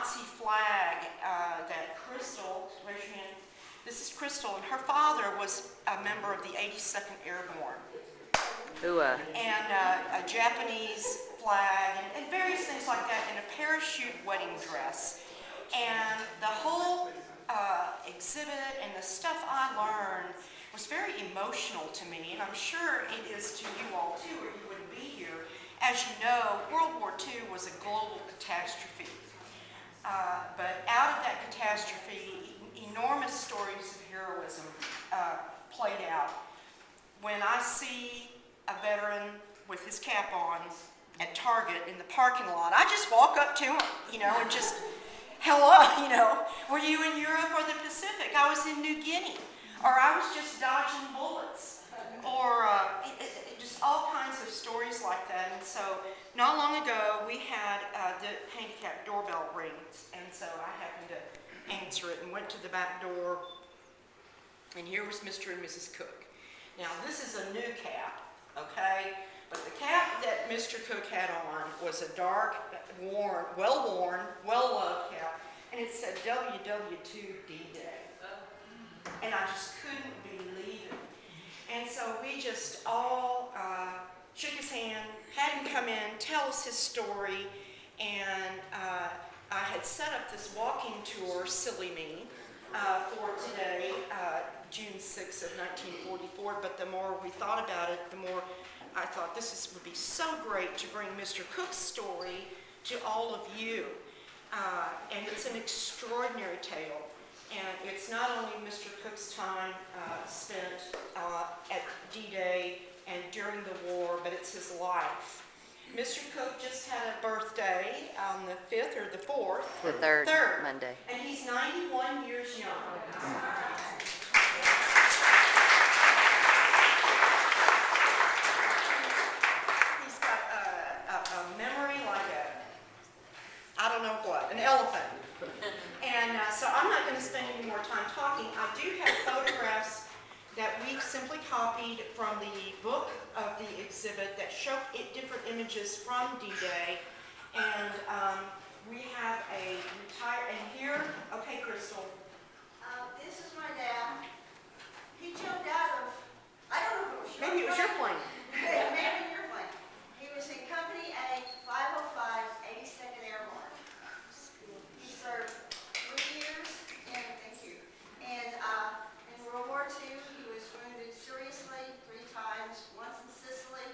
Nazi flag that Crystal, raise your hand. This is Crystal, and her father was a member of the 82nd Airborne. And a Japanese flag and various things like that in a parachute wedding dress. And the whole exhibit and the stuff I learned was very emotional to me, and I'm sure it is to you all too, or you wouldn't be here. As you know, World War II was a global catastrophe. But out of that catastrophe, enormous stories of heroism played out. When I see a veteran with his cap on at Target in the parking lot, I just walk up to him, and just, hello, were you in Europe or the Pacific? I was in New Guinea, or I was just dodging bullets, or just all kinds of stories like that. And so not long ago, we had the handicap doorbell rings, and so I happened to answer it and went to the back door, and here was Mr. and Mrs. Cook. Now, this is a new cap, okay? But the cap that Mr. Cook had on was a dark, worn, well-loved cap, and it said WWII D-Day. And I just couldn't believe it. And so we just all shook his hand, had him come in, tell us his story, and I had set up this walking tour, silly me, for today, June 6th of 1944, but the more we thought about it, the more I thought would be so great to bring Mr. Cook's story to all of you. And it's an extraordinary tale. And it's not only Mr. Cook's time spent at D-Day and during the war, but it's his life. Mr. Cook just had a birthday on the 5th or the 4th. The 3rd. Monday. And he's 91 years young. He's got a memory like I don't know what, an elephant. And so I'm not going to spend any more time talking. I do have photographs that we simply copied from the book of the exhibit that show different images from D-Day. And we have a and here, okay, Crystal. This is my dad. He jumped out of, I don't know if it was Maybe it was your plane. Maybe your plane. He was in Company A, 505, 82nd Airborne. He served 3 years in World War II. He was wounded seriously 3 times, once in Sicily,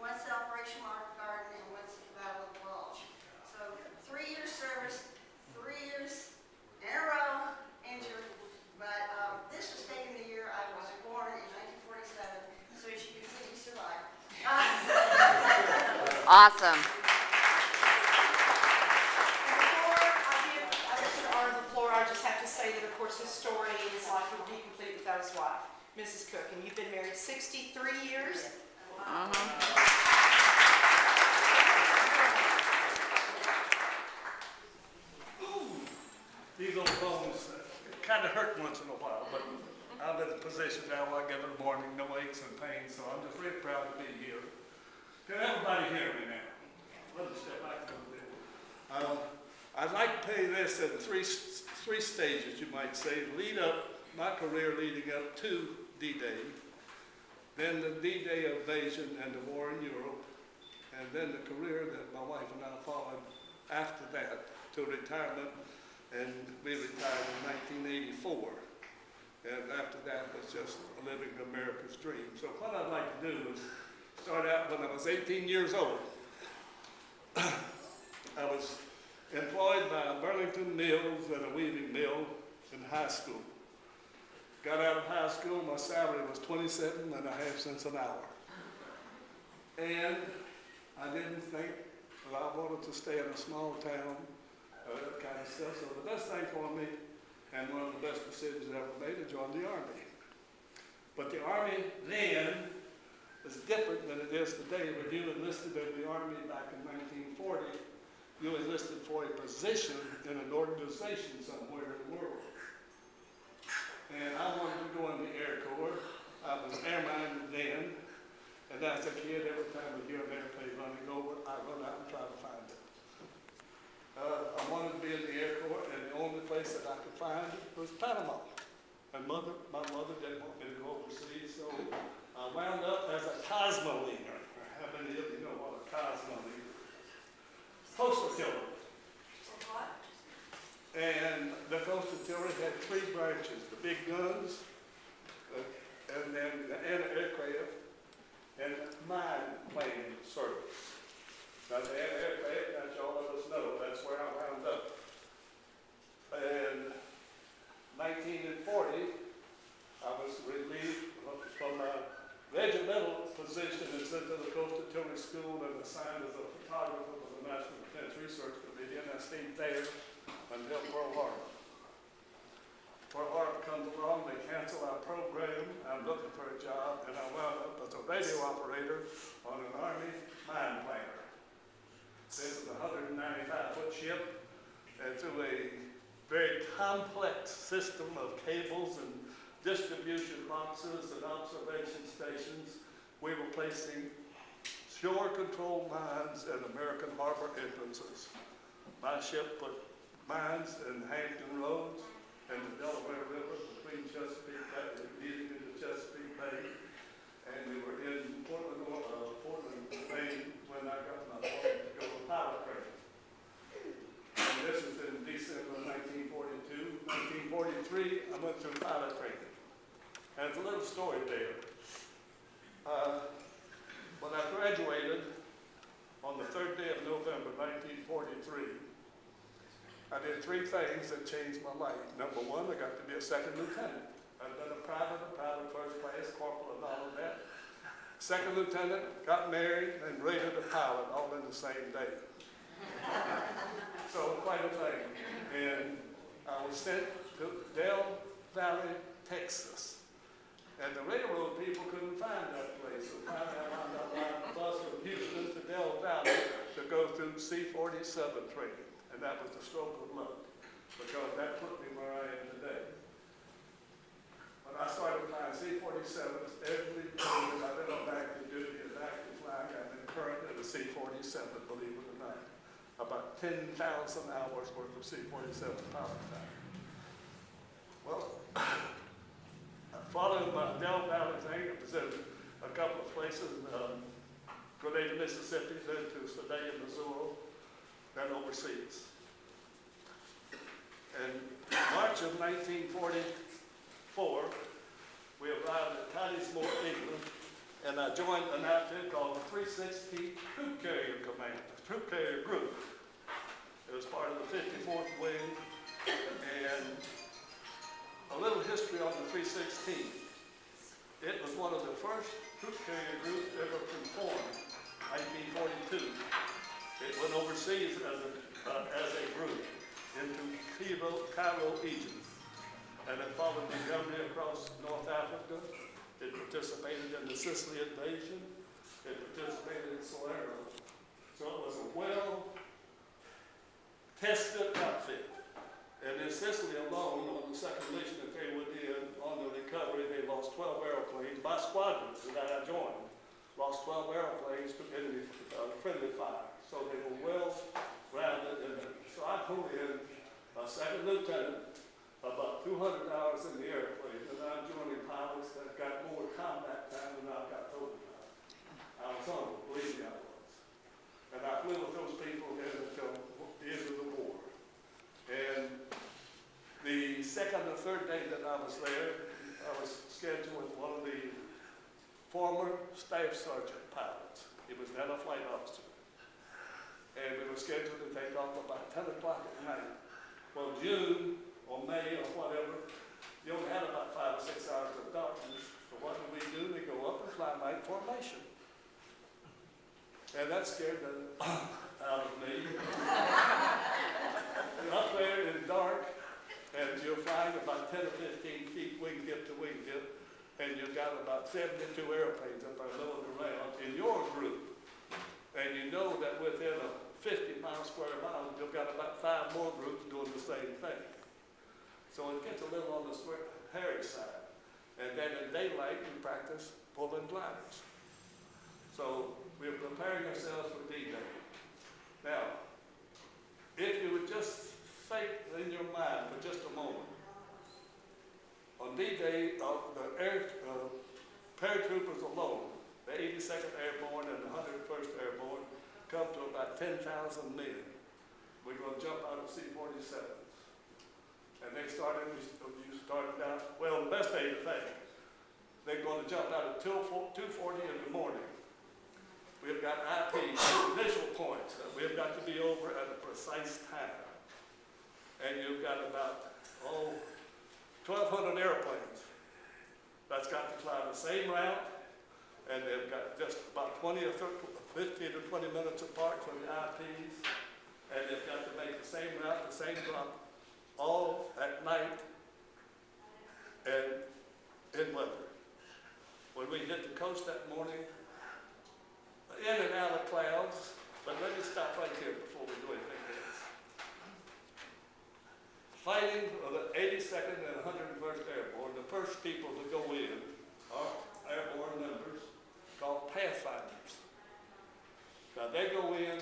once at Operation Market Garden, and once at the Battle of the Bulge. So 3 years service, 3 years in a row injured. But this was taken the year I was born in 1947, so as you can see, he survived. Awesome. I just have to say that, of course, his story in his life would be complete without his wife, Mrs. Cook. And you've been married 63 years? These old bones kind of hurt once in a while, but I'm in a position now where I get in the morning, no aches and pains, so I'm just really proud to be here. Can everybody hear me now? Let me step back a little bit. I'd like to pay this in three stages, you might say. My career leading up to D-Day, then the D-Day invasion and the war in Europe, and then the career that my wife and I followed after that to retirement, and we retired in 1984. And after that was just living America's dream. So what I'd like to do is start out when I was 18 years old. I was employed by Burlington Mills at a weaving mill in high school. Got out of high school, my salary was 27.5 cents an hour. And I didn't think that I wanted to stay in a small town, that kind of stuff. So the best thing for me, and one of the best decisions I ever made, is join the Army. But the Army then is different than it is today. When you enlisted in the Army back in 1940, you enlisted for a position in an organization somewhere in the world. And I wanted to go in the Air Corps. I was airman then, and as a kid, every time we hear an airplane running over, I run out and try to find it. I wanted to be in the Air was Panama. And my mother didn't want me to go overseas, so I wound up as a cosmoleaner. How many of you know what a cosmoleaner is? Post artillery. And the coast artillery had three branches: the big guns, and then the anti-aircraft, and mine plane service. Now the anti-aircraft, as y'all of us know, that's where I wound up. In 1940, I was relieved from my regimental position and sent to the Coast Artillery School and assigned as a photographer for the National Defense Research Committee, and I stayed there until Pearl Harbor. Pearl Harbor comes along, they cancel our program, I'm looking for a job, and I wound up as a radio operator on an Army mine planer. This is a 195-foot ship, and through a very complex system of cables and distribution boxes and observation stations, we were placing shore control mines at American harbor entrances. My ship put mines in Hampton Roads and the Delaware River between Chesapeake Bay, leading into Chesapeake Bay, and we were in Portland, Maine when I got my appointment to go to pilot training. And this was in December of 1942. 1943, I went through pilot training. And there's a little story there. When I graduated on the 3rd day of November 1943, I did three things that changed my life. Number one, I got to be a second lieutenant. I'd been a private first class, corporal and all of that. Second lieutenant, got married, and rated a pilot all in the same day. So quite a thing. And I was sent to Del Valley, Texas. And the railroad people couldn't find that place. So finally I wound up riding a bus from Houston to Del Valley to go through C-47 training. And that was the stroke of luck, because that put me where I am today. When I started flying C-47s, every day that I went on active duty as active flying, I've been current at a C-47, believe it or not. About 10,000 hours worth of C-47 pilot time. Well, following my Del Valley thing, I was in a couple of places, Grenada, Mississippi, then to Sedalia, Missouri, then overseas. In March of 1944, we arrived at Titusmore, England, and I joined an outfit called the 316th Troop Carrier Command, Troop Carrier Group. It was part of the 54th Wing, and a little history on the 316th. It was one of the first troop carrier groups ever conformed, 1942. It went overseas as a group into Cairo, Egypt. And it followed Montgomery across North Africa. It participated in the Sicily invasion. It participated in Salerno. So it was a well-tested outfit. And in Sicily alone, on the second mission that they were in, on the recovery, they lost 12 airplanes. My squadron that I joined lost 12 airplanes to enemy friendly fire. So they were well rounded. And so I pulled in a second lieutenant, about 200 hours in the airplane, and I'm joining pilots that got more combat time than I've got total time. I was on it, believe me, I was. And I flew with those people until the end of the war. And the second or third day that I was there, I was scheduled with one of the former staff sergeant pilots. He was then a flight officer. And we were scheduled to take off about 10 o'clock at night. Well, June or May or whatever, you only had about 5 or 6 hours of darkness. So what do? We go up and fly night formation. And that scared the out of me. You're up there in the dark, and you're flying about 10 or 15 feet wingtip to wingtip, and you've got about 72 airplanes up there loaded around in your group. And you know that within a 50-mile square mile, you've got about 5 more groups doing the same thing. So it gets a little on the hairy side. And then in daylight, we practice pulling gliders. So we're preparing ourselves for D-Day. Now, if you would just think in your mind for just a moment, D-Day, the paratroopers alone, the 82nd Airborne and the 101st Airborne, come to about 10,000 men. We're going to jump out of C-47s. And they started, you started out, well, the best day to think, they're going to jump out at 2:40 in the morning. We've got IPs, initial points, that we've got to be over at a precise time. And you've got about, 1,200 airplanes that's got to fly the same route, and they've got just about 20 or 15 or 20 minutes apart from the IPs, and they've got to make the same route, the same drop, all at night and in weather. When we hit the coast that morning, in and out of clouds, but let me stop right here before we do anything else. Fighting for the 82nd and 101st Airborne, the first people to go in are airborne members called pathfinders. Now they go in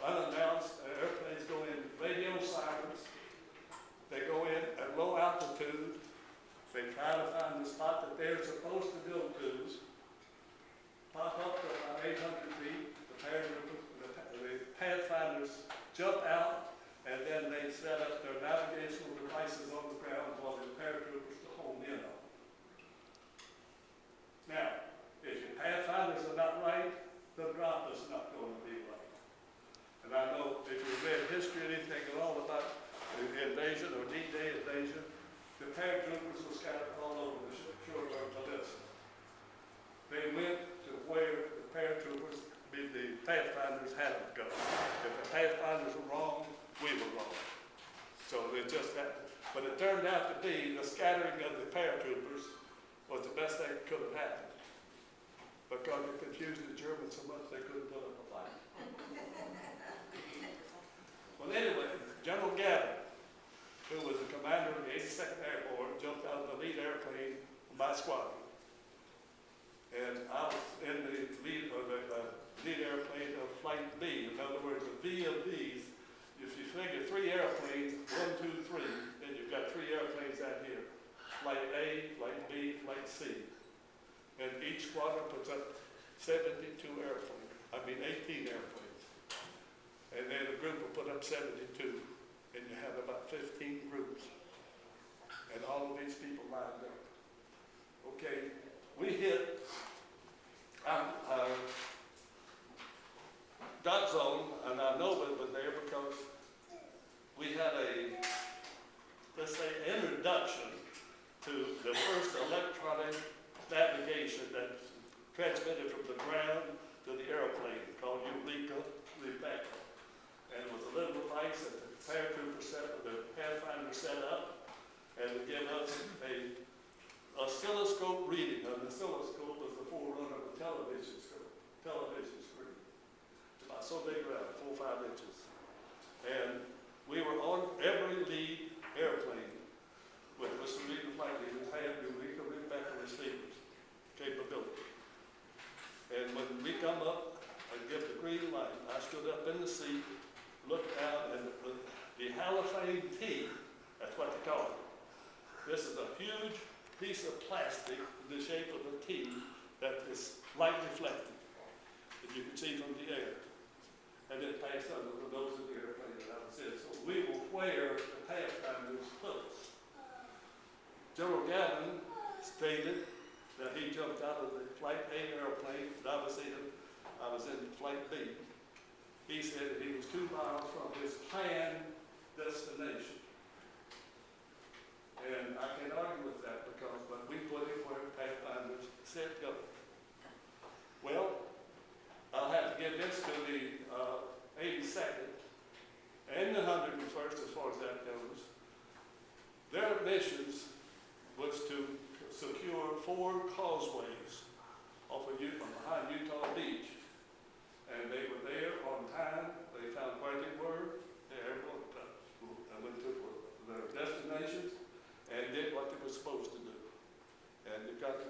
unannounced, airplanes go in radio sirens, they go in at low altitude, they try to find the spot that they're supposed to go to, pop up to about 800 feet, the pathfinders jump out, and then they set up their navigational devices on the ground while the paratroopers to home in on. Now, if your pathfinders are not right, the drop is not going to be right. And I know if you've read history, anything at all about the invasion or D-Day invasion, the paratroopers were scattered all over the shore of Melissa. They went to where the paratroopers, the pathfinders had to go. If the pathfinders were wrong, we were wrong. So it just happened. But it turned out to be the scattering of the paratroopers was the best thing that could have happened. Because it confused the Germans so much they couldn't put up a fight. Well, anyway, General Gavin, who was the commander of the 82nd Airborne, jumped out of the lead airplane of my squadron. And I was in the lead airplane of Flight B. In other words, a V of these, if you figure 3 airplanes, 1, 2, 3, then you've got 3 airplanes out here. Flight A, Flight B, Flight C. And each squadron puts up 18 airplanes. And then a group will put up 72. And you have about 15 groups. And all of these people lined up. Okay, we hit our dot zone, and I know it was there because we had a, let's say, introduction to the first electronic navigation that transmitted from the ground to the airplane called Eureka. And it was a little device that the paratrooper the pathfinder set up, and would give us a oscilloscope reading. An oscilloscope was the forerunner of a television screen. It's about so big around, 4 or 5 inches. And we were on every lead airplane with Mr. Reed, the flight leaders, had Eureka readback receivers capability. And when we come up and give the green light, I stood up in the seat, looked down, and the halophane T, that's what they call it. This is a huge piece of plastic in the shape of a T that is light reflective, that you can see from the air. And it passed under the nose of the airplane that I was in. So we were where the pathfinders put us. General Gavin stated that he jumped out of the Flight A airplane, and I was in Flight B. He said that he was 2 miles from his planned destination. And I can't argue with that but we put him where pathfinders said go. Well, I'll have to give this to the 82nd and the 101st as far as that goes. Their missions was to secure 4 causeways off of behind Utah Beach. And they were there on time. They found where they were. They went to their destinations and did what they were supposed to do. And I got to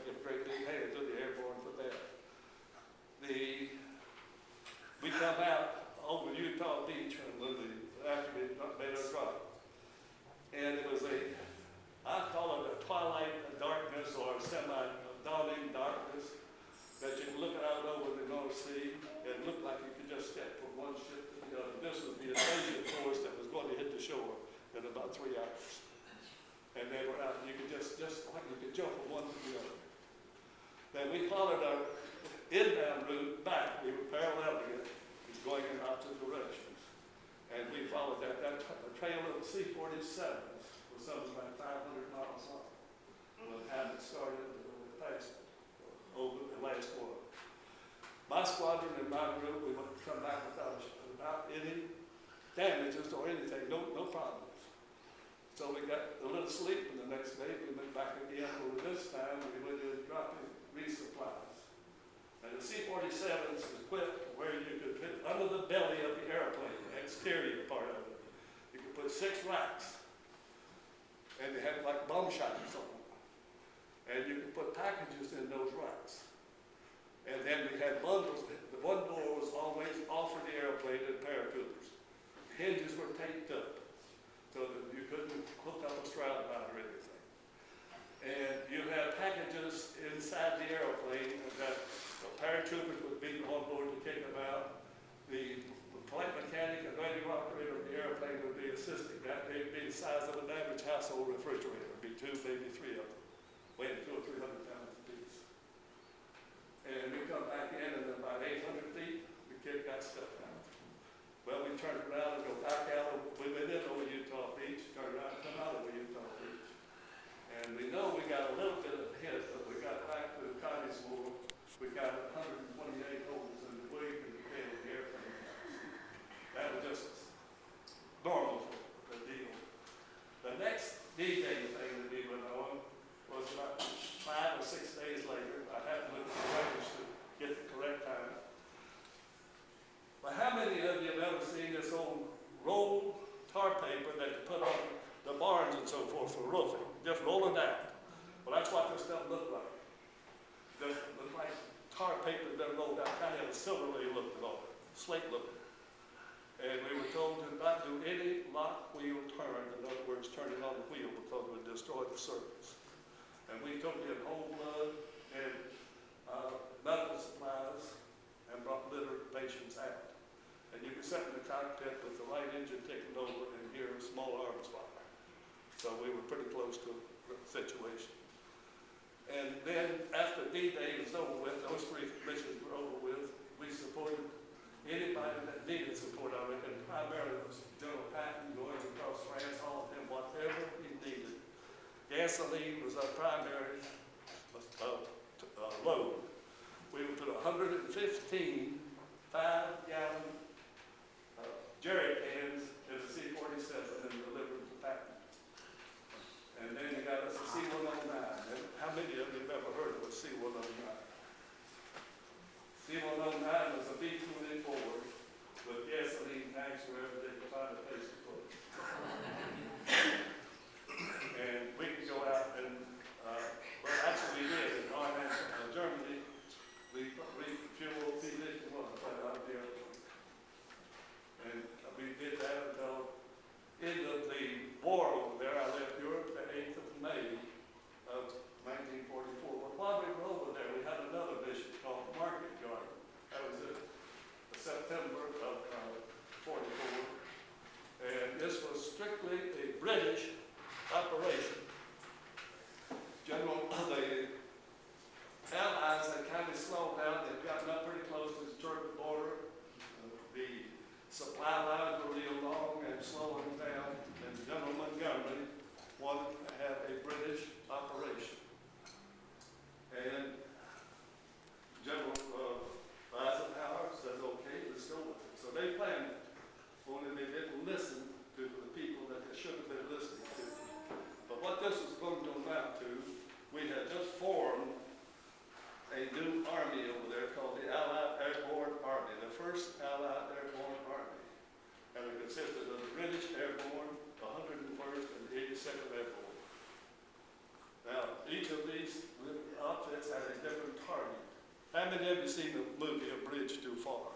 give a great big hand to the Airborne for that. We come out over Utah Beach after we made our drop. And it was I call it a about 3 hours. And they were out, you could just like you could jump from one to the other. Then we followed our inbound route back. We were paralleling it, going in opposite directions. And we followed that. The trail of the C-47s was something like 500 miles long. By the time it started, we passed over the last one. My squadron and my group, we would come back without any damages or anything, no problems. So we got a little sleep, and the next day we went back again. Over this time, we went in dropping resupplies. And the C-47s is equipped where you could put under the belly of the airplane, the exterior part of it. You could put 6 racks, and they had like bomb shots on them. And you could put packages in those racks. And then we had bundles. The one door was always off of the airplane and parachuters. The hinges were taped up so that you couldn't hook up a strap knot or anything. And you had packages inside the airplane that the paratroopers would be on board to kick them out. The flight mechanic and radio operator of the airplane would be assisting. That they'd be the size of an average household refrigerator. It'd be 2, maybe 3 of them, weighing 200 or 300 pounds apiece. And we come back in, and about 800 feet, we kick that stuff out. Well, we turned around and go back out. We went in over Utah Beach, turned around and come out over Utah Beach. And we know we got a little bit of a hit, but we got back to Cottesmore. We got 128 holes in the wing and the tail of the airplane. That was just normal for the deal. The next D-Day thing that we went on was about 5 or 6 days later. I had to look at the records to get the correct time. But how many of you have ever seen this old rolled tar paper that you put on the barns and so forth for roofing? Just roll it out. Well, that's what this stuff looked like. Just looked like tar paper that rolled out, kind of had a silvery look to it, slate looking. And we were told to not do any lock wheel turn, in other words, turn it on the wheel because it would destroy the surface. And we took in whole blood and medical supplies and brought litter patients out. And you could sit in the cockpit with the light engine taking over and hear a small arms fire. So we were pretty close to the situation. And then after D-Day was over with, those 3 missions were over with, we supported anybody that needed support of it, and primarily it was General Patton going across France, all of him, whatever he needed. Gasoline was our primary load. We would put 115 5-gallon jerry cans in a C-47 and deliver them to Patton. And then you got us a C-109. And how many of you have ever heard of a C-109? C-109 was a B-24 with gasoline tanks wherever they could find a place to put it. And we could go out and, well, actually we did. In Normandy, Germany, we refueled C-51 right out of the airplane. And we did that until end of the war over there. I left Europe the 8th of May of 1944. But while we were over there, we had another mission called Market Garden. That was in September of 44. And this was strictly a British operation. The Allies had kind of slowed down. They'd gotten up pretty close to the German border. The supply lines were real long and slowing down. And General Montgomery wanted to have a British operation. And General Eisenhower says, okay, let's go with it. So they planned it, only they didn't listen to the people that they should have been listening to. But what this was going to amount to, we had just formed a new army over there called the Allied Airborne Army, the first Allied Airborne Army. And it consisted of the British Airborne, the 101st, and the 82nd Airborne. Now, each of these outfits had a different target. How many of you seen the movie A Bridge Too Far?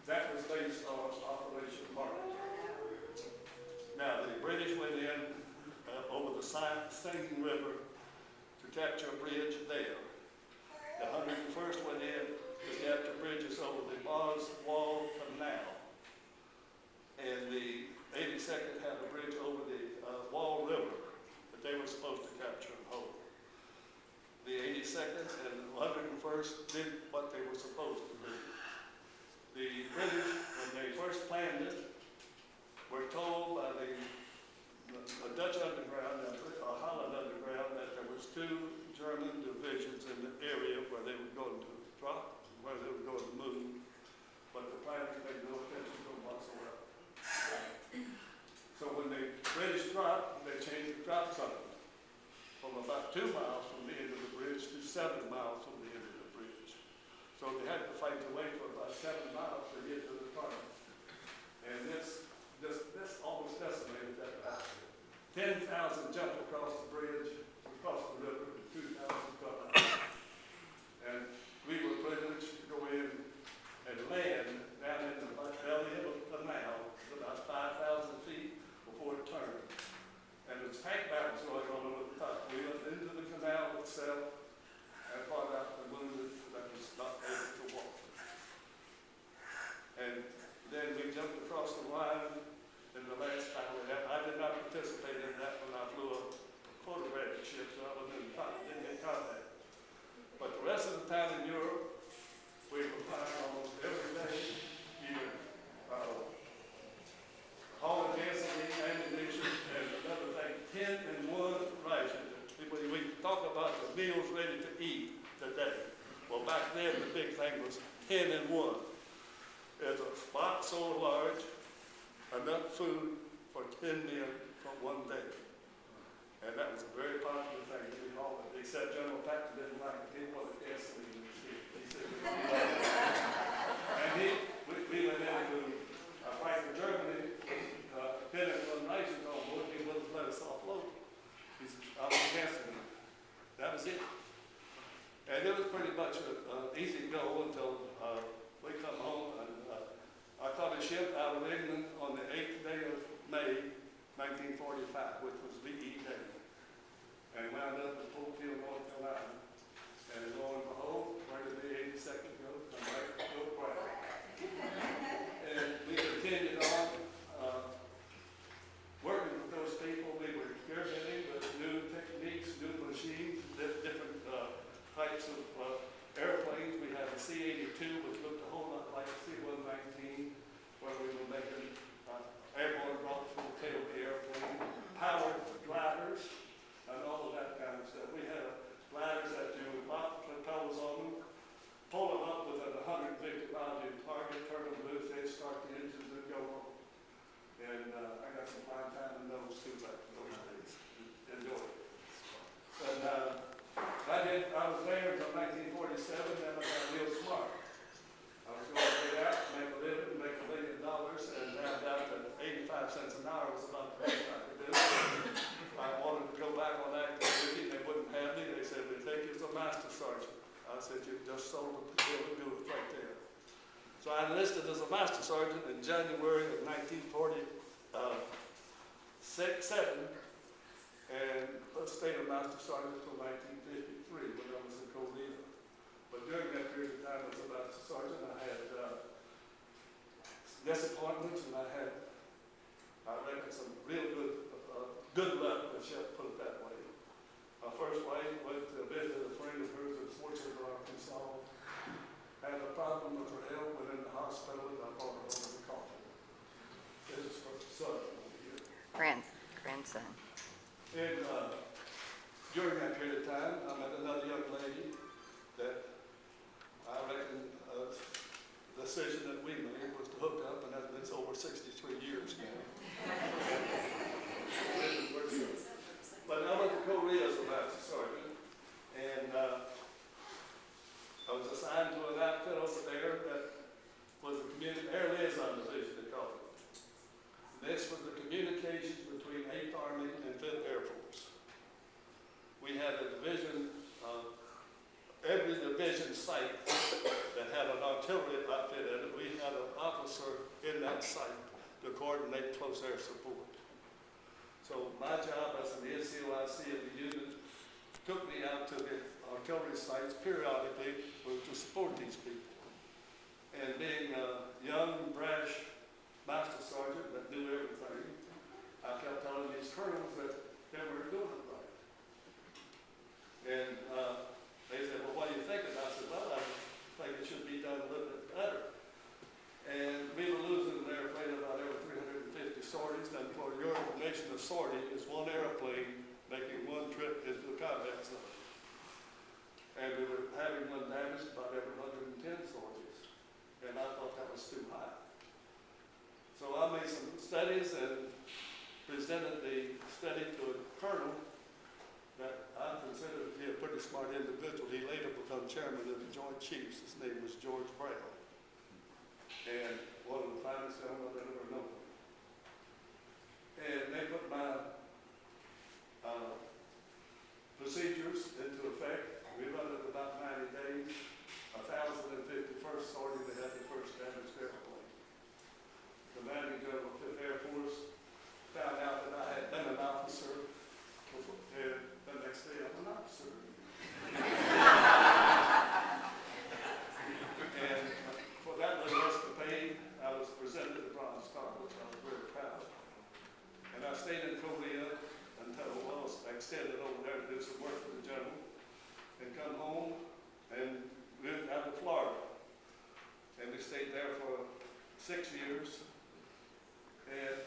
That was based on Operation Market. Now, the British went in over the Seine River to capture a bridge there. The 101st went in to capture bridges over the Mars Wall Canal. And the 87th 2 miles from the end of the bridge to 7 miles from the end of the bridge. So they had to fight their way for about 7 miles to get to the tunnel. And this almost decimated that route. 10,000 jumped across the bridge, across the river, and 2,000 got out. And we were privileged to go in and land down in the belly of a canal, about 5,000 feet before it turned. And there was tank battles going on over the top. We went into the canal itself and fought out the wounded that was not able to walk. And then we jumped across the line in the last time we had. I did not participate in that when I flew a photographic ship, so I didn't get contact. But the rest of the time in Europe, we were flying almost every day, either hauling gasoline, ammunition, and another thing, 10-in-1 ration. We talk about the meals ready to eat today. Well, back then, the big thing was 10-in-1. There's a box so large, enough food for 10 men for one day. And that was a very popular thing to be hauled, except General Patton didn't like it. He wanted gasoline. He said, and we went into a fight in Germany, 10-in-1 rations on board. He wouldn't let us offload. He said, I want gasoline. That was it. And it was pretty much an easy go until we come home. And I caught a ship out of England on the 8th day of May, 1945, which was VE Day. And wound up in Fulfield, North Carolina. And lo and behold, where did the 82nd go? Come right to a right. And we continued on working with those people. We were experimenting with new techniques, new machines, different types of airplanes. We had a C-82, which looked a whole lot like a C-119, where we were making airborne rocket tail airplane, powered gliders, and all of that kind of stuff. We had gliders that you would lock propellers on them, pull them up within 150 miles of your target, turn them loose, they'd start the engines and go on. And I got some fine time in those too back in those days. Enjoy it. And I was there until 1947, then I got real smart. I was going to get out, make a living, make $1 million, and found out that 85 cents an hour was about the best I could do. I wanted to go back on active duty, they wouldn't have me. They said, we think you're a master sergeant. I said, you just sold the bill of goods right there. So I enlisted as a master sergeant in January of 1947, and stayed a master sergeant until 1953 when I was in Korea. But during that period of time as a master sergeant, I had disappointments, and I reckon some real good luck, let's just put it that way. My first wife went to visit a friend of hers in Fort River, Arkansas. Had a problem with her health, went in the hospital, and I brought her over to coffee. This is for the son over here. Grandson. And during that period of time, I met another young lady that I reckon the decision that we made was to hook up, and that's been over 63 years now. But I went to Korea as a master sergeant, and I was assigned to an outfit over there that was the air liaison division, they called it. This was the communications between 8th Army and 5th Air Force. We had a division, every division site that had an artillery outfit in it, we had an officer in that site to coordinate close air support. So my job as an NCOIC of the unit took me out to the artillery sites periodically to support these people. And being a young, brash master sergeant that knew everything, I kept telling these colonels that they were doing it right. And they said, well, what do you think? And I said, well, I think it should be done a little bit better. And we were losing an airplane about every 350 sorties. And for your information, a sortie is one airplane making one trip into the combat zone. And we were having one damaged about every 110 sorties. And I thought that was too high. So I made some studies and presented the study to a colonel that I consider to be a pretty smart individual. He later became chairman of the Joint Chiefs. His name was George Brown, and one of the finest gentlemen I've ever known. And they put my procedures into effect. We run it about 90 days. 1,051st sortie, they had the first damaged airplane. The commanding general of the Air Force found out that I had been an officer, and the next day I'm an officer. And for that little escapade, I was presented the Bronze Star, which I was very proud of. And I stayed in Korea until I was extended over there to do some work for the general, and come home and moved out to Florida. And we stayed there for 6 years. And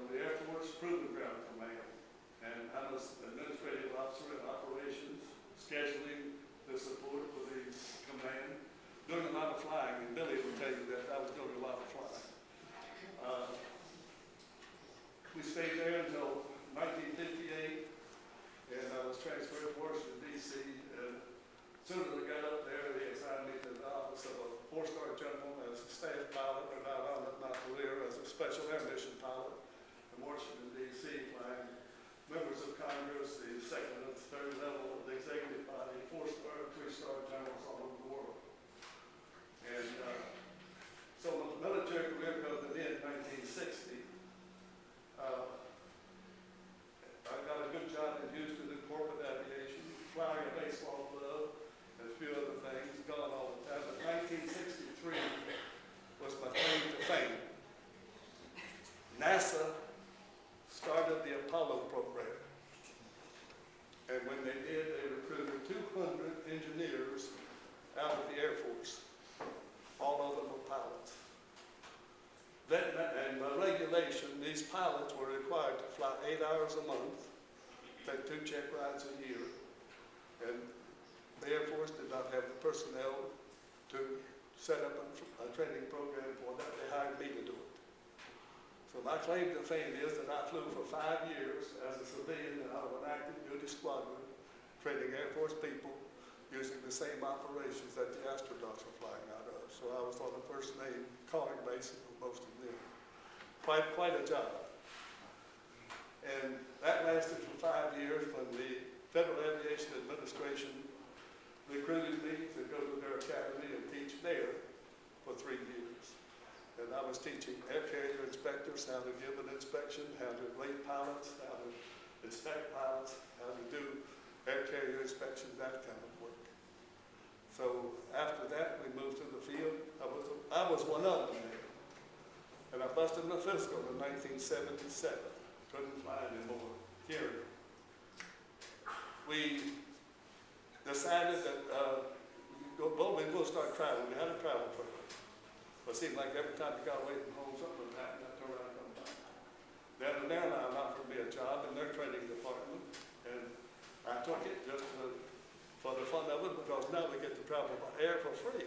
the Air Force Proving Ground Command. And I was administrative officer in operations, scheduling the support for the command, doing a lot of flying. And Billy would tell you that I was doing a lot of flying. We stayed there until 1958, and I was transferred to Washington, D.C. And as soon as I got up there, they assigned me to the office of a 4-star general as a staff pilot, or not on it, not the rear, as a special air mission pilot in Washington, D.C., flying members of Congress, the second and third level of the executive body, 4-star, 3-star generals all over the world. And so my military career comes to the end in 1960. I got a good job in Houston in corporate aviation, flying a baseball club, and a few other things, gone all the time. But 1963 was my claim to fame. NASA started the Apollo program. And when they did, they recruited 200 engineers out of the Air Force. All of them were pilots. And by regulation, these pilots were required to fly 8 hours a month, take 2 check rides a year, and the Air Force did not have the personnel to set up a training program for that. They hired me to do it. So my claim to fame is that I flew for 5 years as a civilian out of an active duty squadron, training Air Force people using the same operations that the astronauts were flying out of. So I was on the first name calling basis with most of them. Quite a job. And that lasted for 5 years when the Federal Aviation Administration recruited me to go to their academy and teach there for 3 years. And I was teaching air carrier inspectors how to give an inspection, how to rate pilots, how to inspect pilots, how to do air carrier inspection, that kind of work. So after that, we moved to the field. I was one of them there. And I busted my physical in 1977. Couldn't fly anymore. Hearing. We decided that we'll start traveling. We had a travel program. But it seemed like every time you got away from home, something would happen. I turned around and come back. Then an airline offered me a job in their training department. And I took it just for the fun of it, because now we get to travel by air for free.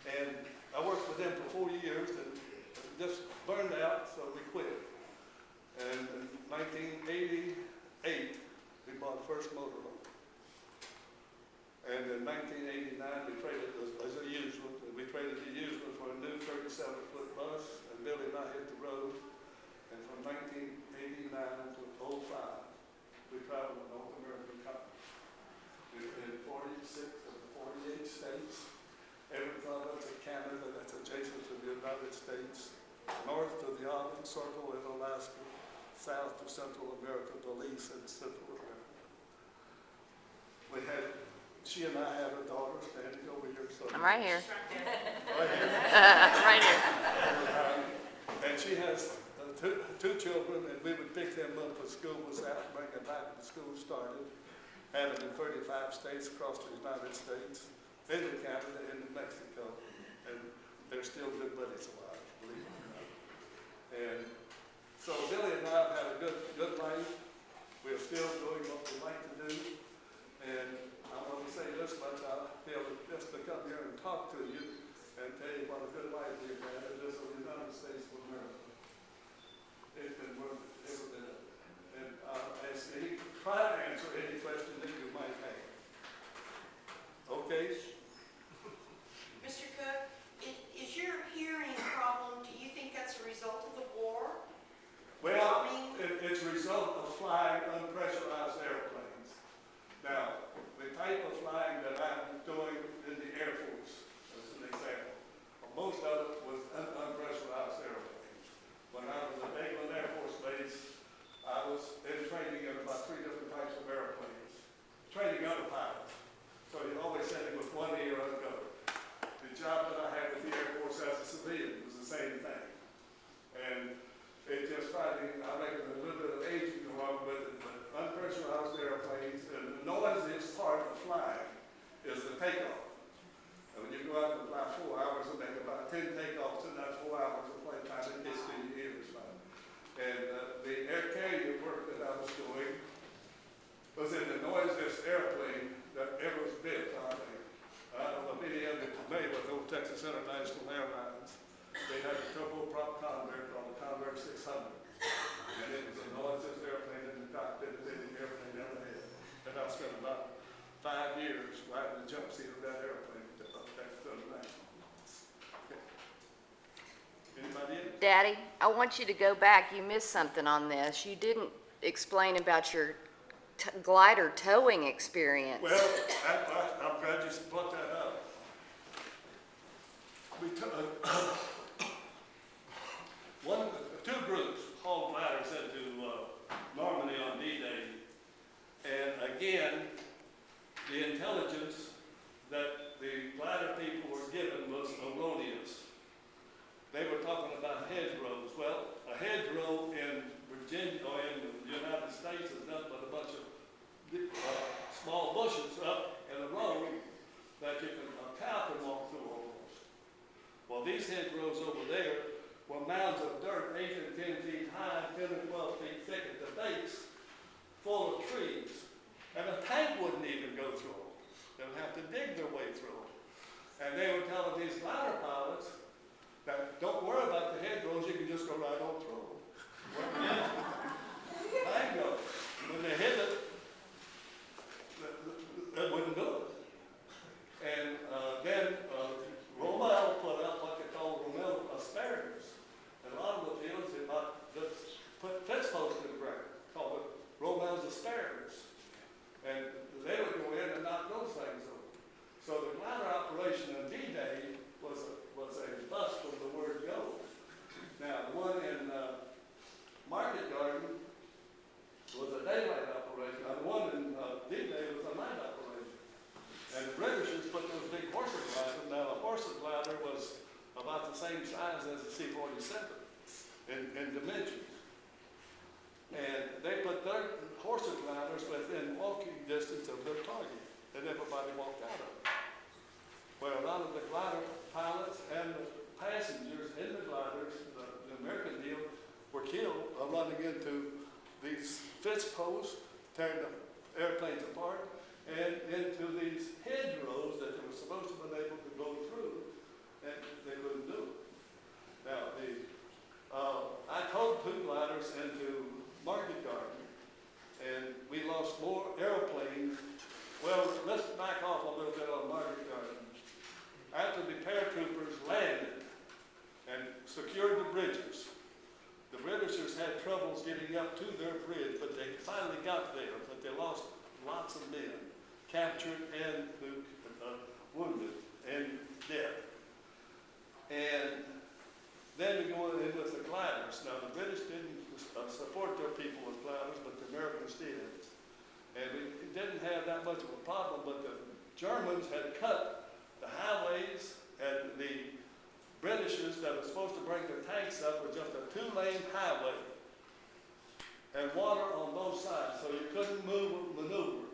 And I worked with them for 4 years and just burned out, so we quit. And in 1988, we bought the first motorhome. And in 1989, we traded as a used one. We traded the used one for a new 37-foot bus, and Billy and I hit the road. And from 1989 to 05, we traveled the North American continent. We were in 46 of the 48 states. Every province of Canada that's adjacent to the United States, north to the Arctic Circle in Alaska, south to Central America, Belize, and Central America. She and I have a daughter standing over here. So I'm right here. Right here. I'm right here. And she has two children, and we would pick them up when school was out, bring them back when school started, had them in 35 states across the United States, into Canada, into Mexico, and they're still good buddies alive, believe it or not. And so Billy and I have had a good life. We're still doing what we like to do, and I want to say this much: I feel just to come here and talk to you and tell you what a good life we've had in the United States of America. It's been worth every bit of it. And same thing. And it just finally, I reckon a little bit of age can go wrong with it, but unpressurized airplanes, and the noisiest part of flying is the takeoff. And when you go out and fly 4 hours and make about 10 takeoffs in that 4 hours of flight time, it gets to your ears. And the air carrier work that I was doing was in the noisiest airplane that ever was built, I think. I don't know if any of you are familiar with Old Texas International Airlines. They had a turboprop Convair called the Convair 600. And it was the noisiest airplane in the cockpit that any airplane ever had. And I spent about 5 years riding the jump seat of that airplane to Texas International. Okay. Anybody else? Daddy, I want you to go back. You missed something on this. You didn't explain about your glider towing experience. Well, I'm glad you brought that up. We took two groups hauled gliders into Normandy on D-Day, and again, the intelligence that the glider people were given was erroneous. They were talking about hedgerows. Well, a hedgerow in Virginia or in the United States is nothing but a bunch of small bushes up in a row that a cow can walk through almost. Well, these hedgerows over there were mounds of dirt 8 and 10 feet high, 10 and 12 feet thick at the base, full of trees. And a tank wouldn't even go through them. They would have to dig their way through them. And they were telling these glider pilots that don't worry about the hedgerows, you can just go right on through them. Bingo. When they hit it, it wouldn't do it. And then Rommel put up what they call Rommel asparagus. And a lot of the fields did not just put fence posts in the ground, called it Rommel's asparagus. And they would go in and knock those things over. So the glider operation on D-Day was a bust from the word go. Now, the one in Market Garden was a daylight operation. Now, the one in D-Day was a night operation. And the Britishers put those big horses gliders. Now, a horse glider was about the same size as the C-47 in dimensions. And they put their horse gliders within walking distance of their target, and everybody walked out of it. Well, a lot of the glider pilots and the passengers in the gliders, the American deal, were killed running into these fence posts, tearing the airplanes apart, and into these hedgerows that they were supposed to have been able to go through, and they couldn't do it. Now, I towed 2 gliders into Market Garden, and we lost more airplanes. Well, let's back off a little bit on Market Garden. After the paratroopers landed and secured the bridges, the Britishers had troubles getting up to their bridge, but they finally got there, but they lost lots of men, captured and wounded and dead. And then we go in with the gliders. Now, the British didn't support their people with gliders, but the Americans did. And we didn't have that much of a problem, but the Germans had cut the highways, and the Britishers that were supposed to bring their tanks up were just a 2-lane highway and water on both sides, so you couldn't maneuver.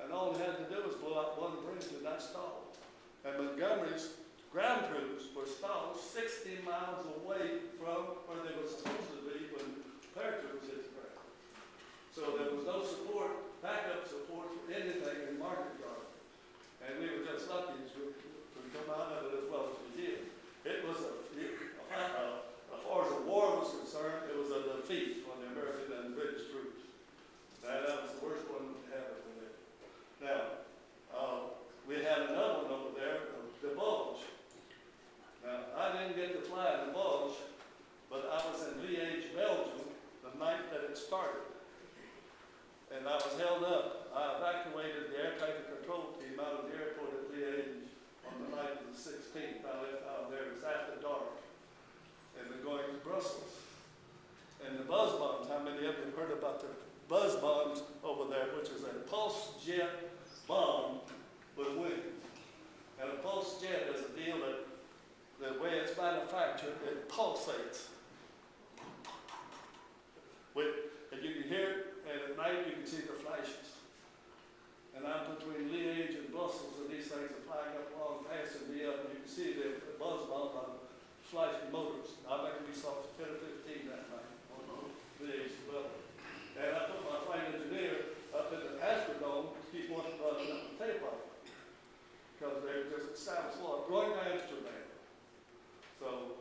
And all you had to do was blow out one bridge and that stalled. And Montgomery's ground troops were stalled 60 miles away from where they were supposed to be when paratroopers hit the ground. So there was no support, backup support for anything in Market Garden. And we were just lucky to come out of it as well as we did. It was as far as the war was concerned, it was a defeat for the American and British troops. That was the worst one we had over there. Now, we had another one over there, the Bulge. Now, I didn't get to fly in the Bulge, but I was in Liège, Belgium, the night that it started. And I was held up. I evacuated the air traffic control team out of the airport at Liège on the night of the 16th. I left out there. It was after dark. pulsates. And you can hear it, and at night you can see the flashes. And I'm between Liège and Brussels, and these things are flying up along, passing me up, and you can see the buzz bomb on flashing motors. I reckon we saw 10 or 15 that night on Liège level. And I put my flight engineer up in the Astrodome to keep one running up the tailpipe, because they were just established law, going to Amsterdam. So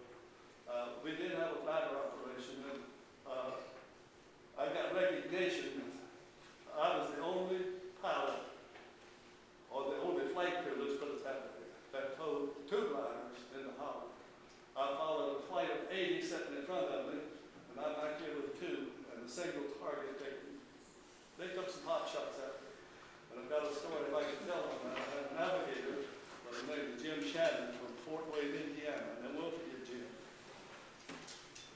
we did have a ladder operation, and I got recognition. I was the only pilot, or the only flight crew, let's put it that way, that towed 2 gliders in the Holland. I followed a flight of 80 sitting in front of me, and I'm back here with 2, and a single target taking. They took some hot shots at me. And I've got a story if I can tell them. I had a navigator by the name of Jim Shannon from Fort Wayne, Indiana, and we'll forget Jim.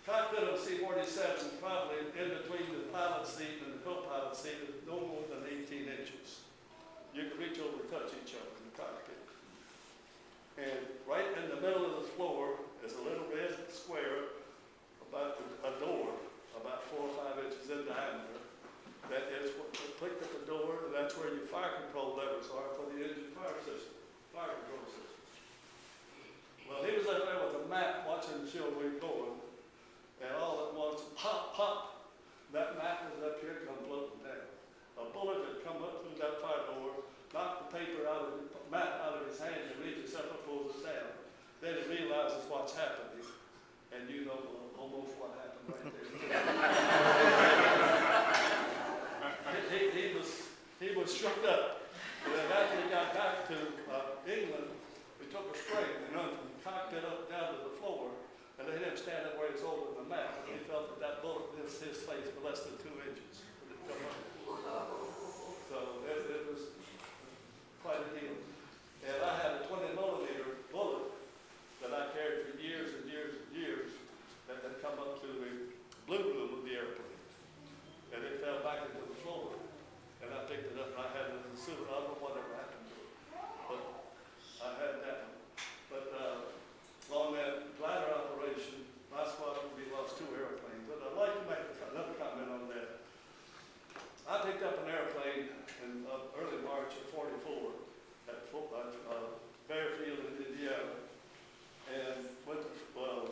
Cockpit of C-47, probably in between the pilot seat and the co-pilot seat, is no more than 18 inches. You can reach over and touch each other in the cockpit. And right in the middle of the floor is a little red square, about a door, about 4 or 5 inches in diameter. That is what you click at the door, and that's where your fire control levers are for the engine fire system, fire control system. Well, he was up there with a map watching the show we were going. And all at once, pop, pop, that map was up here, come floating down. A bullet had come up through that fire door, knocked the paper out of the map out of his hand, and reaches up and pulls it down. Then he realizes what's happening, and you know almost what happened right there. he was shook up. And then after he got back to England, we took a spring and cocked it up down to the floor. And they didn't stand up where he was holding the map. And he felt that bullet hit his face for less than 2 inches. So it was quite a deal. And I had a 20-millimeter bullet that I carried for years and years and years that had come up to the blue room of the airplane. And it fell back into the floor. And I picked it up and I had it in the suit. I don't know whatever happened to it. But I had that one. But on that glider operation, my squadron, we lost 2 airplanes. But I'd like to make another comment on that. I picked up an airplane in early March of '44 at Fairfield in Indiana, and went to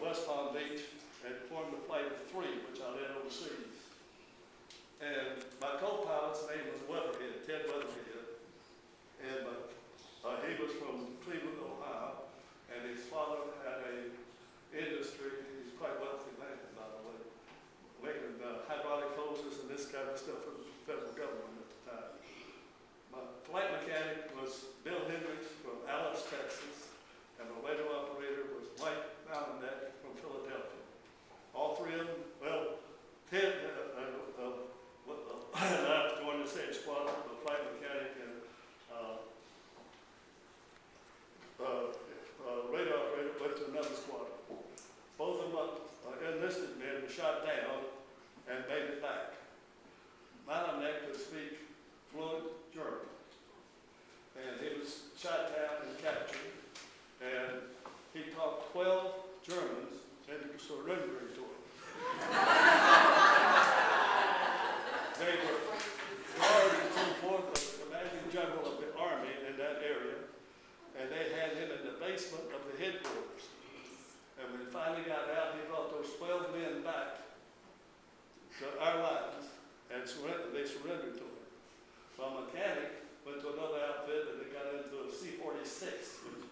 West Palm Beach and formed a flight of 3, which I led overseas. And my co-pilot's name was Weatherhead, Ted Weatherhead, and he was from Cleveland, Ohio. And his father had a industry, he's quite wealthy man, by the way, making hydraulic hoses and this kind of stuff for the federal government at the time. My flight mechanic was Bill Hendricks from Alice, Texas, and the radio operator was Mike Malinack from Philadelphia. All 3 of them, well, Ted, I joined the same squadron, the flight mechanic and radio operator went to another squadron. Both of them enlisted men were shot down and made it back. Malinack could speak fluent German. And he was shot down and captured. And he talked 12 Germans into surrendering to him. They were guards and so forth of the commanding general of the army in that area. And they had him in the basement of the headquarters. And when he finally got out, he brought those 12 men back to our lines, and they surrendered to him. So a mechanic went to another outfit, and they got into a C-46, which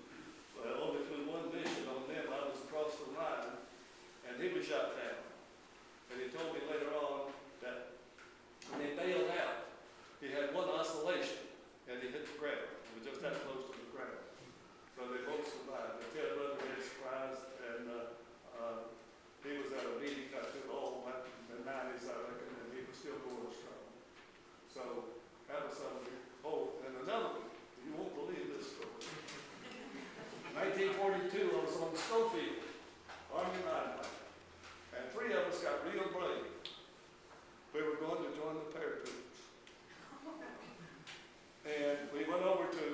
only flew 1 mission on them. I was across the line, and he was shot down. And he told me later on that when he bailed out, he had 1 oscillation, and he hit the ground. It was just that close to the ground. So they both survived. They Ted Weatherhead surprised, and he was at a meeting I took all back in the 90s, I reckon, and he was still going strong. So that was something. Oh, and another one, you won't believe this story. 1942, I was on the Schofield, Army Line, and 3 of us got real brave. We were going to join the paratroopers. And we went over to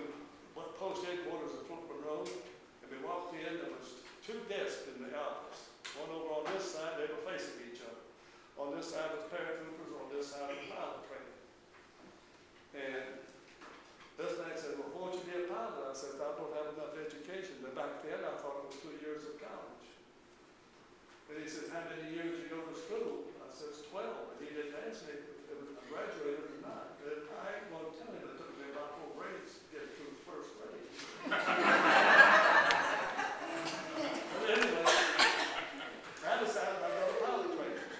what how many years you go to school? I says 12, and he didn't ask me if I graduated or not. And I ain't gonna tell him it took me about 4 grades to get through the first grade. But anyway, I decided I'd go to pilot training.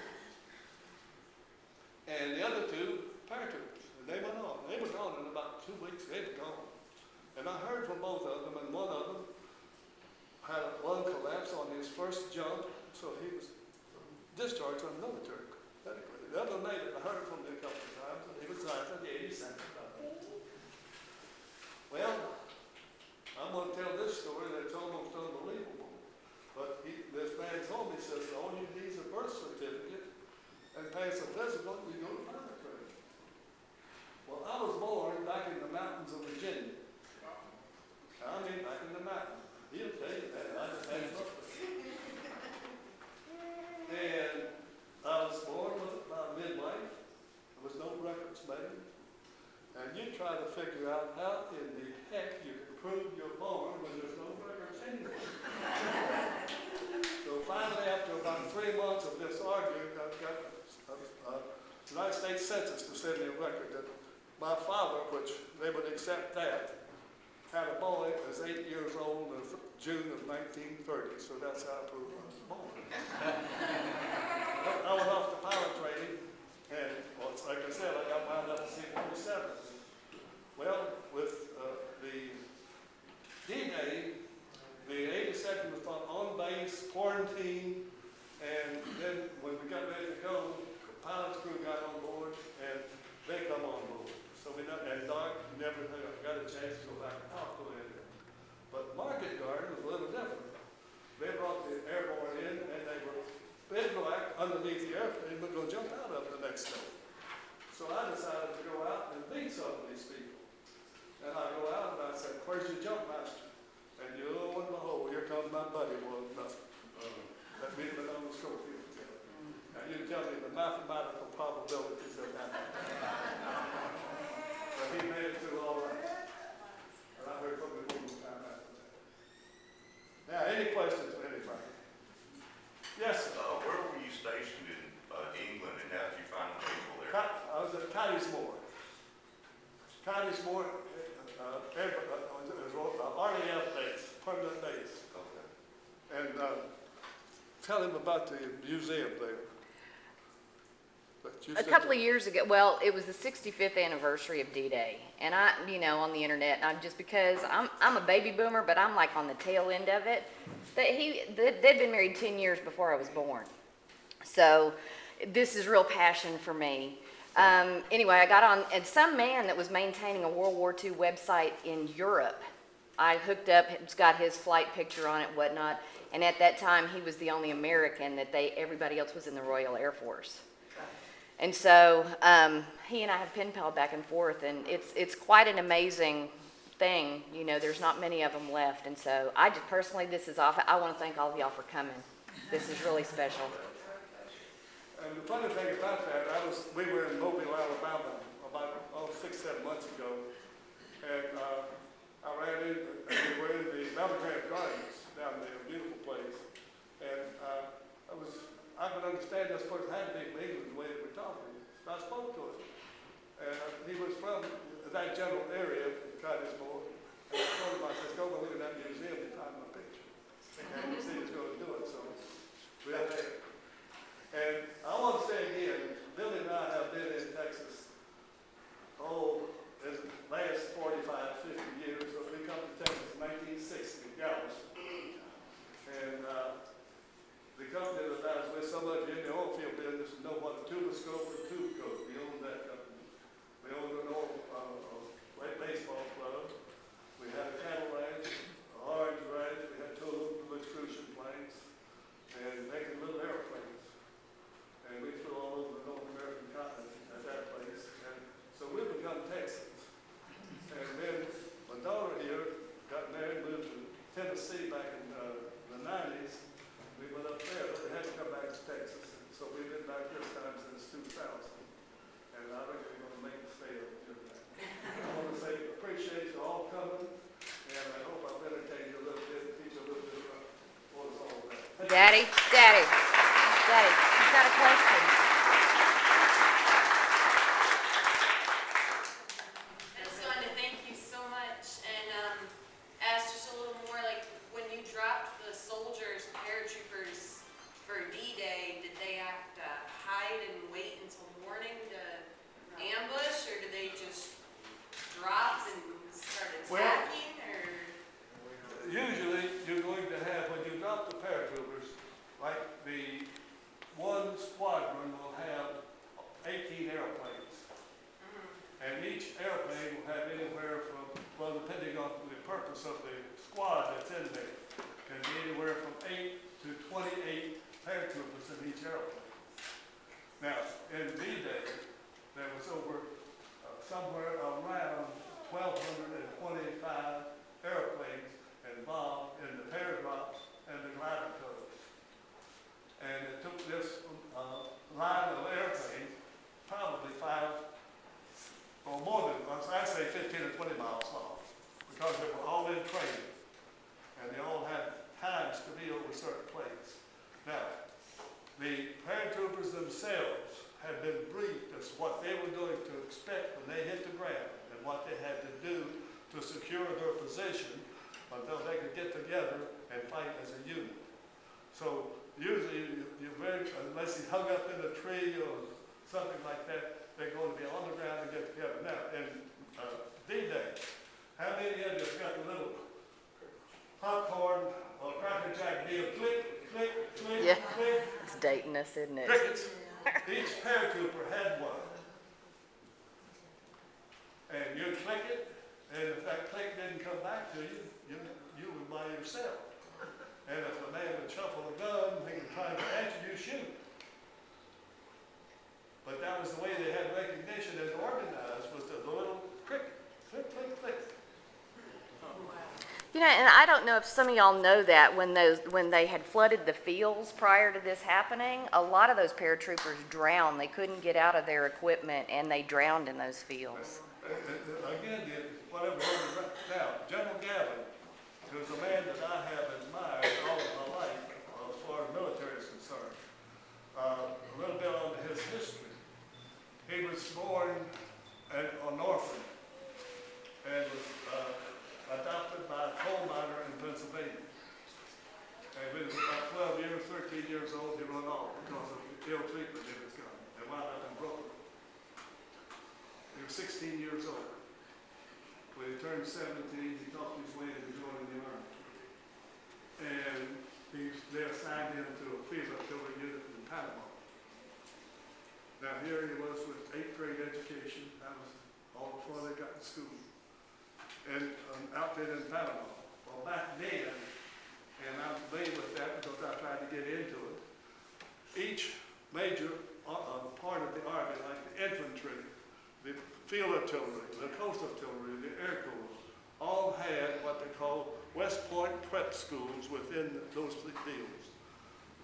And the other two, paratroopers, and they went on. They were gone in about 2 weeks, they were gone. And I heard from both of them, and one of them had a lung collapse on his first jump, so he was discharged from the military. The other night, I heard from him a couple of times, and he was signed for the 82nd. Well, I'm going to tell this story that's almost unbelievable. But this man told me, he says, all you need is a birth certificate and pass a physical, you go to pilot training. Well, I was born back in the mountains of Virginia. I mean, back in the mountains. He'll tell you that. I just had something. And I was born with my midwife. There was no records made. And you try to figure out how in the heck you can prove you're born when there's no records anywhere. So finally, after about 3 months of this arguing, I got the United States Census to send me a record that my father, which they would accept that, had a boy that was 8 years old in June of 1930, so that's how I proved I was born. I went off to pilot training, and well, like I said, I got wound up at C-47. Well, with the D-Day, the 82nd was put on base, quarantine, and then when we got ready to go, the pilot's crew got on board, and they come on board. So we know, and Doc never got a chance to go back and talk to him. But Market Garden was a little different. They brought the Airborne in, and they were big black underneath the airplane, but going to jump out of it the next day. So I decided to go out and meet some of these people. And I go out and I said, where's your jump master? And lo and behold, here comes my buddy. Well, that meeting was on the Schofield. Now you tell me the mathematical probabilities of that. But he made it through all right. And I heard from him one more time after that. Now, any questions from anybody? Yes, sir. Where were you stationed in England, and how did you find the people there? I was at Cottesmore. Cottesmore, RAF base, permanent base. Okay. And tell him about the museum there. A couple of years ago, well, it was the 65th anniversary of D-Day, and I, on the internet, and just because I'm a baby boomer, but I'm like on the tail end of it. They'd been married 10 years before I was born, so this is real passion for me. Anyway, I got on, and some man that was maintaining a World War II website in Europe, I hooked up, it's got his flight picture on it, whatnot, and at that time he was the only American that everybody else was in the Royal Air Force. And so he and I have pen palled back and forth, and it's quite an amazing thing. There's not many of them left, and so I just personally, I want to thank all of y'all for coming. This is really special. And the funny thing about that, we were in Mobile, Alabama about 6-7 months ago, and I ran in, we were in the Belgrade Gardens down there, a beautiful place, and I could understand this person had to be from England the way they were talking. So I spoke to him, and he was from that general area, Cottesmore, and I told him, I said, go look at that museum and find my picture. And he said he was going to do it, so we had that. And I want to say again, Billy and I have been in Texas, this last 45, 50 years. So we come to Texas in 1960 in Galveston. And the company that I was with, so much in the oil field business, know what a tuboscope and tube coat. We owned that company. We owned an old baseball club. We had a cattle ranch, an orange ranch. We had 2 little excursion planes, and making little airplanes. And we flew all over the North American continent at that place. And so we become Texans. And then my daughter here got married, moved to Tennessee back in the 90s. We went up there, but we had to come back to Texas. And so we've been back this time since 2000. And I reckon we're going to make the stay up here. I want to say appreciate you all coming. And I hope I've entertained you a little bit, teach you a little bit about what it's all about. Daddy. Okay, you've got a question. I just wanted to thank you so much and ask just a little more, like when you dropped the soldiers, paratroopers for D-Day, did they have to hide and wait until morning to ambush, or did they just drop and start attacking, or? Usually, you're going to have, when you drop the paratroopers, like the one squadron will have 18 airplanes. And each airplane will have anywhere from, well, depending on the purpose of the squad that's in there, can be anywhere from 8 to 28 paratroopers in each airplane. Now, in D-Day, there was over somewhere around 1,225 airplanes involved in the paradrops and the glider codes. And it took this line of airplanes probably 5 or more than, I'd say 15 or 20 miles long, because they were all in training and they all had times to be over certain places. Now, the paratroopers themselves had been briefed as what they were going to expect when they hit the ground and what they had to do to secure their position until they could get together and fight as a unit. So usually, unless he's hung up in a tree or something like that, they're going to be on the ground and get together. Now, in D-Day, how many of you got the little popcorn or cracker jack deal? Click, click, click, Yeah. click. It's dating us, isn't it? Crickets. Each paratrooper had one. And you'd click it, and if that click didn't come back to you, you were by yourself. And if a man would shuffle a gun, he could try to answer you, shoot. But that was the way they had recognition and organized, was the little cricket. Click, click, click. You know, and I don't know if some of y'all know that when they had flooded the fields prior to this happening, a lot of those paratroopers drowned. They couldn't get out of their equipment and they drowned in those fields. Again, whatever. Now, General Gavin, who's a man that I have admired all of my life as far as military is concerned, a little bit on his history. He was born an orphan and was adopted by a coal miner in Pennsylvania. And when he was about 12 years, 13 years old, he run off because of the ill treatment he was gotten and wound up in Brooklyn. He was 16 years old. When he turned 17, he talked his way into joining the Army. And they assigned him to a field artillery unit in Panama. Now here he was with 8th grade education. That was all before they got to school. And an outfit in Panama. Well, back then, and I'm familiar with that because I tried to get into it, each major part of the Army, like the infantry, the field artillery, the coast artillery, the air corps, all had what they call West Point prep schools within those fields,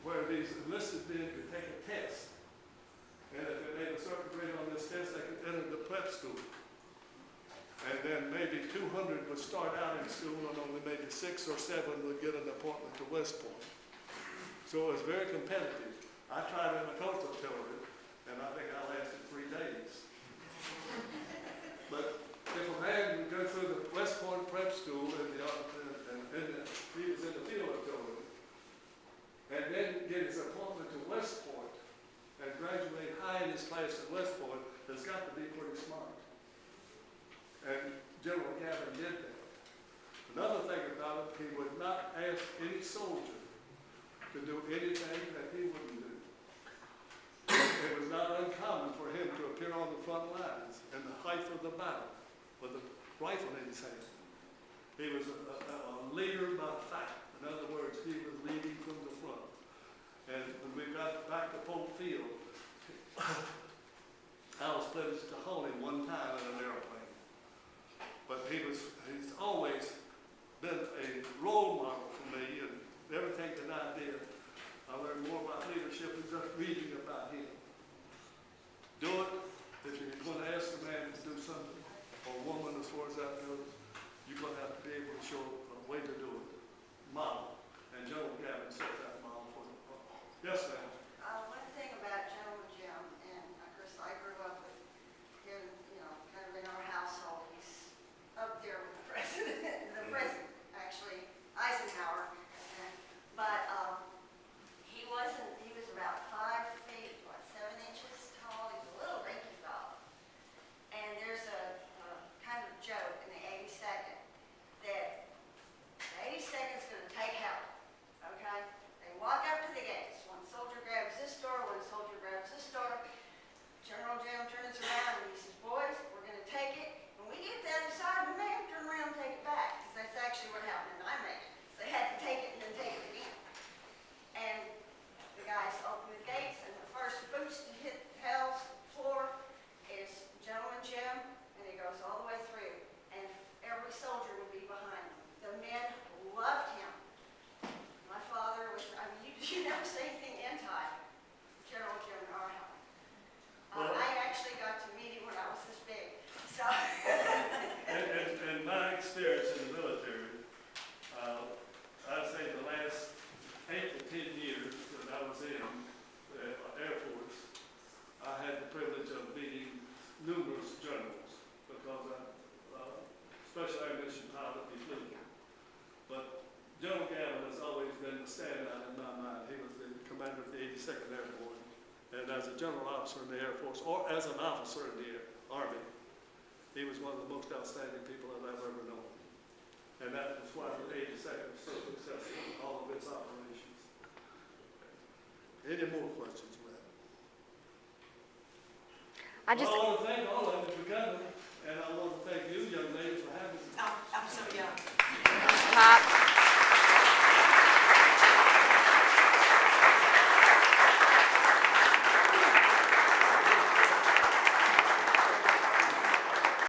where these enlisted men could take a test. And if they made a certain grade on this test, they could enter the prep school. And then maybe 200 would start out in school and only maybe 6 or 7 would get an appointment to West Point. So it was very competitive. I tried in the coast artillery, and I think I lasted 3 days. But if a man would go through the West Point prep school and he was in the field artillery, and then get his appointment to West Point and graduate high in his class at West Point, has got to be pretty smart. And General Gavin did that. Another thing about it, he would not ask any soldier to do anything that he wouldn't do. It was not uncommon for him to appear on the front lines in the height of the battle with a rifle in his hand. He was a leader by fact. In other words, he was leading from the front. And when we got back to Polk Field, I was privileged to hold him one time in an airplane. But he's always been a role model for me, and everything that I did, I learned more about leadership than just reading about him. Do it. If you're going to ask a man to do something, or a woman as far as that goes, you're going to have to be able to show a way to do it. Model. And General Gavin set that model for the Yes, ma'am. as a general officer in the Air Force, or as an officer in the Army, he was one of the most outstanding people that I've ever known. And that was why the 82nd was so successful in all of its operations. Any more questions, ma'am? I just, Well, I want to thank all of you for coming, and I want to thank you, young lady,